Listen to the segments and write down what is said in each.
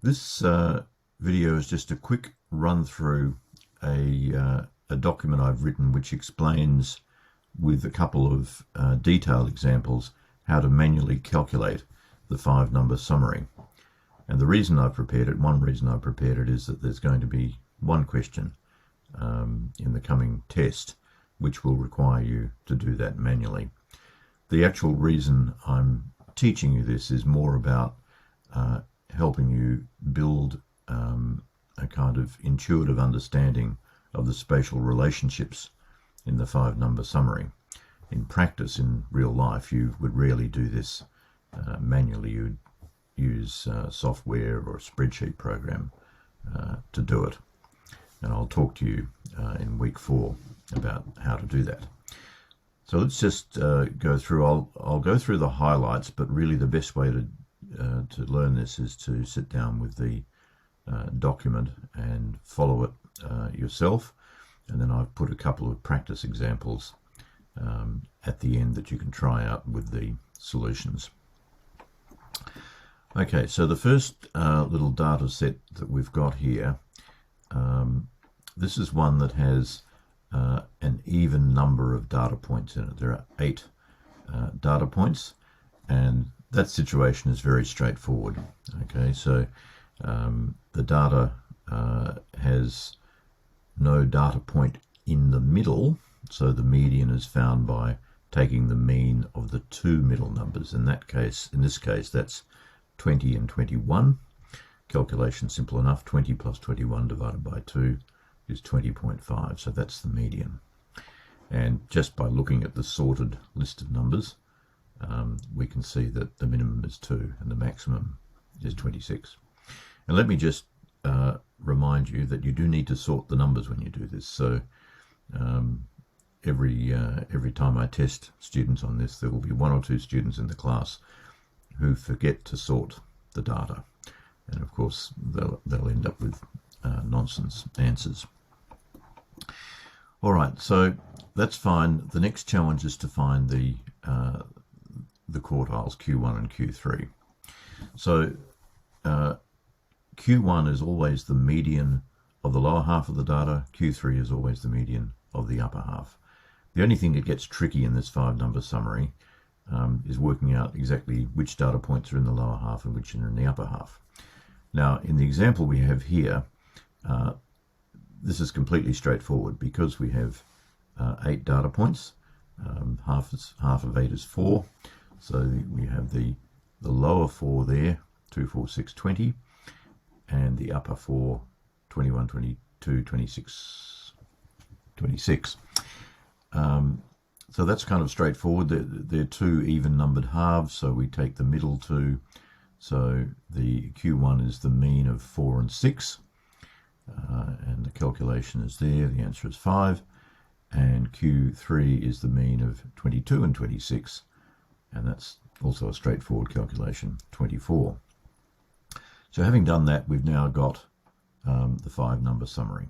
This video is just a quick run through a document I've written which explains with a couple of detailed examples how to manually calculate the 5-number summary. And the reason I've prepared it, one reason I've prepared it, is that there's going to be one question in the coming test which will require you to do that manually. The actual reason I'm teaching you this is more about helping you build a kind of intuitive understanding of the spatial relationships in the 5-number summary. In practice, in real life, you would rarely do this manually. You'd use software or a spreadsheet program to do it. And I'll talk to you in week 4 about how to do that. So let's just go through. I'll go through the highlights, but really the best way to learn this is to sit down with the document and follow it yourself. And then I've put a couple of practice examples at the end that you can try out with the solutions. Okay, so the first little data set that we've got here, this is one that has an even number of data points in it. There are 8 data points, and that situation is very straightforward. Okay, so the data has no data point in the middle, so the median is found by taking the mean of the 2 middle numbers. In this case, that's 20 and 21. Calculation simple enough. 20 plus 21 divided by 2 is 20.5, so that's the median. And just by looking at the sorted list of numbers, we can see that the minimum is 2 and the maximum is 26. And let me just remind you that you do need to sort the numbers when you do this. So every time I test students on this, there will be 1 or 2 students in the class who forget to sort the data, and of course they'll end up with nonsense answers. All right, so that's fine. The next challenge is to find the quartiles Q1 and Q3. So Q1 is always the median of the lower half of the data. Q3 is always the median of the upper half. The only thing that gets tricky in this 5-number summary is working out exactly which data points are in the lower half and which are in the upper half. Now, in the example we have here, this is completely straightforward because we have 8 data points. Half of 8 is 4, so we have the lower 4 there, 2, 4, 6, 20, and the upper 4, 21, 22, 26, 26. So that's kind of straightforward. They're 2 even-numbered halves, so we take the middle 2. So the Q1 is the mean of 4 and 6, and the calculation is there. The answer is 5. And Q3 is the mean of 22 and 26, and that's also a straightforward calculation, 24. So having done that, we've now got the 5-number summary.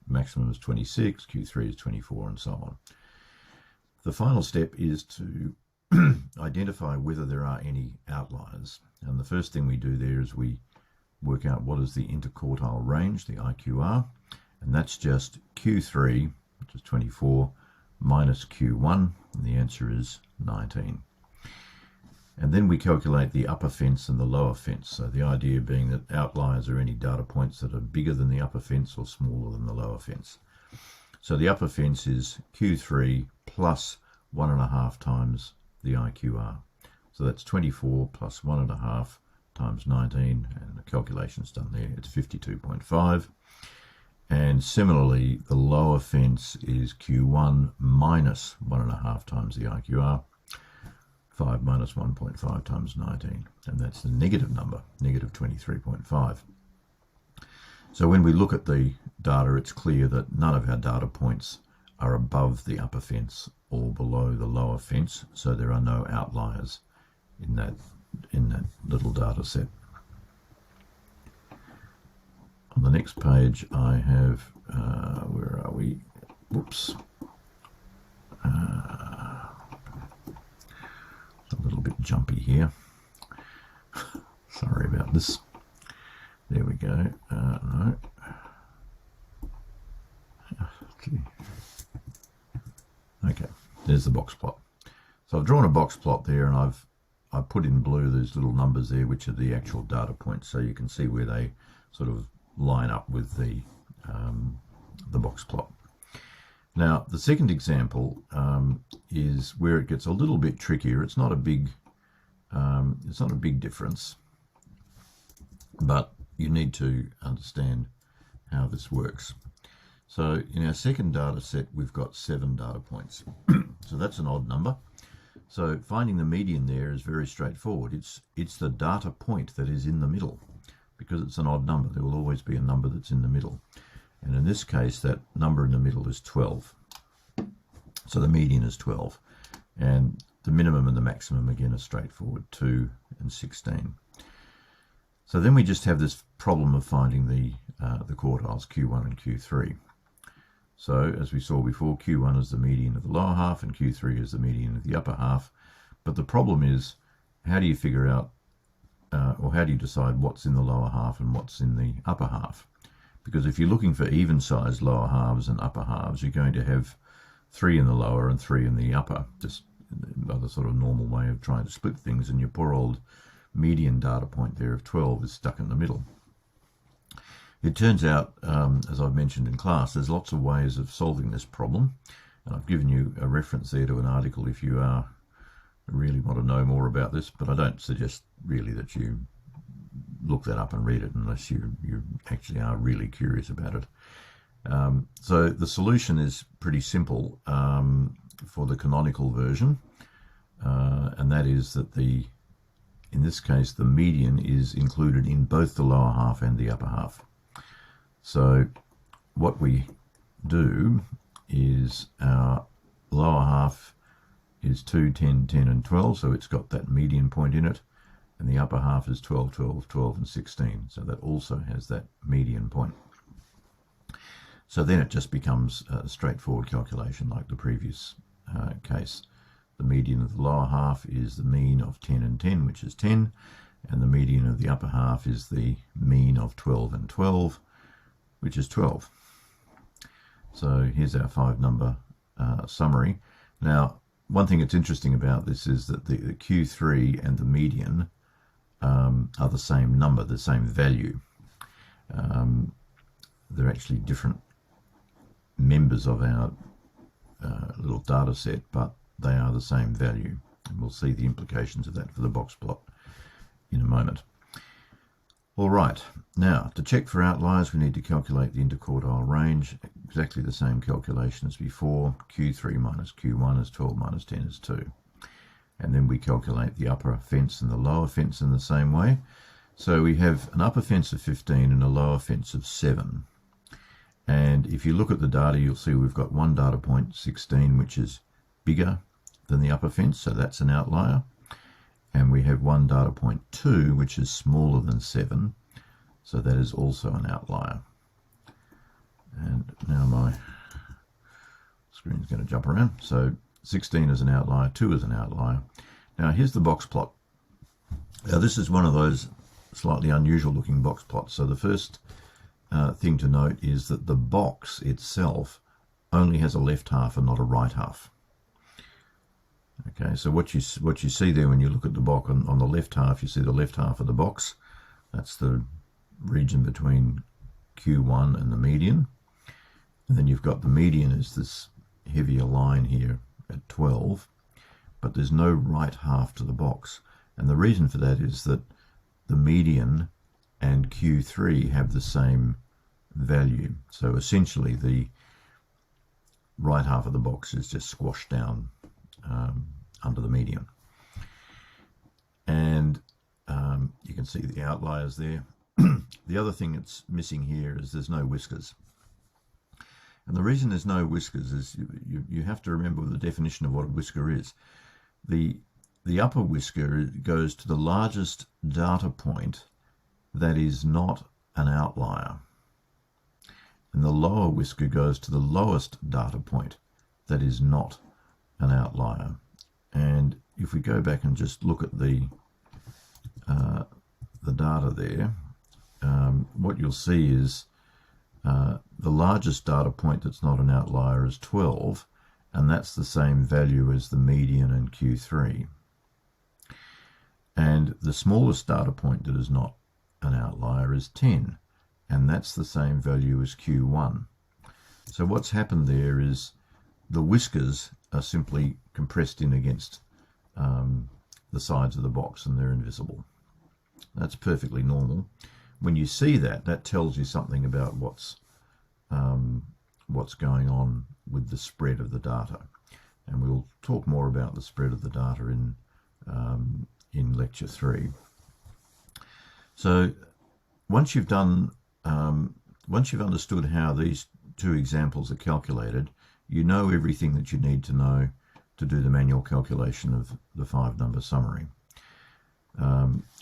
Maximum is 26, Q3 is 24, and so on. The final step is to identify whether there are any outliers. And the first thing we do there is we work out what is the interquartile range, the IQR, and that's just Q3, which is 24, minus Q1, and the answer is 19. And then we calculate the upper fence and the lower fence. So the idea being that outliers are any data points that are bigger than the upper fence or smaller than the lower fence. So the upper fence is Q3 plus 1.5 times the IQR. So that's 24 plus 1.5 times 19, and the calculation's done there. It's 52.5. And similarly, the lower fence is Q1 minus 1.5 times the IQR. 5 minus 1.5 times 19, and that's the negative number, negative 23.5. So when we look at the data, it's clear that none of our data points are above the upper fence or below the lower fence, so there are no outliers in that little data set. On the next page, I have, where are we? Whoops. A little bit jumpy here. Sorry about this. go. No. Okay, there's the box plot. So I've drawn a box plot there, and I've put in blue those little numbers there, which are the actual data points, so you can see where they sort of line up with the box plot. Now, the second example is where it gets a little bit trickier. It's not a big difference, but you need to understand how this works. So in our second data set, we've got 7 data points. So that's an odd number. So finding the median there is very straightforward. It's the data point that is in the middle. Because it's an odd number, there will always be a number that's in the middle. And in this case, that number in the middle is 12. So the median is 12. And the minimum and the maximum, again, are straightforward, 2 and 16. So then we just have this problem of finding the quartiles, Q1 and Q3. So as we saw before, Q1 is the median of the lower half and Q3 is the median of the upper half. But the problem is, how do you figure out, or how do you decide what's in the lower half and what's in the upper half? Because if you're looking for even-sized lower halves and upper halves, you're going to have 3 in the lower and 3 in the upper, just another sort of normal way of trying to split things, and your poor old median data point there of 12 is stuck in the middle. It turns out, as I've mentioned in class, there's lots of ways of solving this problem, and I've given you a reference there to an article if you really want to know more about this, but I don't suggest really that you look that up and read it unless you actually are really curious about it. So the solution is pretty simple for the canonical version, and that is that in this case, the median is included in both the lower half and the upper half. So what we do is our lower half is 2, 10, 10 and 12, so it's got that median point in it, and the upper half is 12, 12, 12 and 16, so that also has that median point. So then it just becomes a straightforward calculation like the previous case. The median of the lower half is the mean of 10 and 10, which is 10, and the median of the upper half is the mean of 12 and 12, which is 12. So here's our 5-number summary. Now, one thing that's interesting about this is that the Q3 and the median are the same number, the same value. They're actually different members of our little data set, but they are the same value. And we'll see the implications of that for the box plot in a moment. All right, now to check for outliers, we need to calculate the interquartile range. Exactly the same calculation as before. Q3 minus Q1 is 12 minus 10 is 2. And then we calculate the upper fence and the lower fence in the same way. So we have an upper fence of 15 and a lower fence of 7. And if you look at the data, you'll see we've got one data point, 16, which is bigger than the upper fence, so that's an outlier. And we have one data point 2, which is smaller than 7, so that is also an outlier. And now my screen's going to jump around. So 16 is an outlier, 2 is an outlier. Now here's the box plot. Now this is one of those slightly unusual looking box plots. So the first thing to note is that the box itself only has a left half and not a right half. Okay, so what you see there when you look at the box on the left half, you see the left half of the box. That's the region between Q1 and the median. And then you've got the median is this heavier line here at 12, but there's no right half to the box. And the reason for that is that the median and Q3 have the same value. So essentially the right half of the box is just squashed down under the median. And you can see the outliers there. The other thing that's missing here is there's no whiskers. And the reason there's no whiskers is you have to remember the definition of what a whisker is. The upper whisker goes to the largest data point that is not an outlier. And the lower whisker goes to the lowest data point that is not an outlier. And if we go back and just look at the data there, what you'll see is the largest data point that's not an outlier is 12, and that's the same value as the median in Q3. And the smallest data point that is not an outlier is 10, and that's the same value as Q1. So what's happened there is the whiskers are simply compressed in against the sides of the box, and they're invisible. That's perfectly normal. When you see that, that tells you something about what's going on with the spread of the data, and we'll talk more about the spread of the data in lecture 3. So once you've understood how these two examples are calculated, you know everything that you need to know to do the manual calculation of the 5-number summary.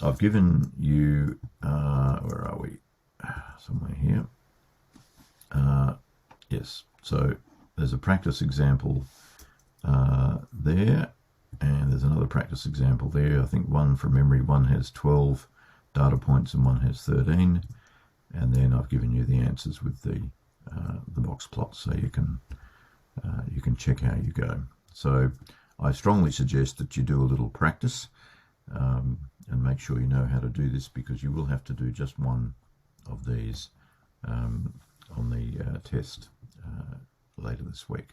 I've given you, where are we? Somewhere here. Yes, so there's a practice example there, and there's another practice example there. I think one from memory, one has 12 data points and one has 13, and then I've given you the answers with the box plots, so you can check how you go. So I strongly suggest that you do a little practice and make sure you know how to do this, because you will have to do just one of these on the test later this week.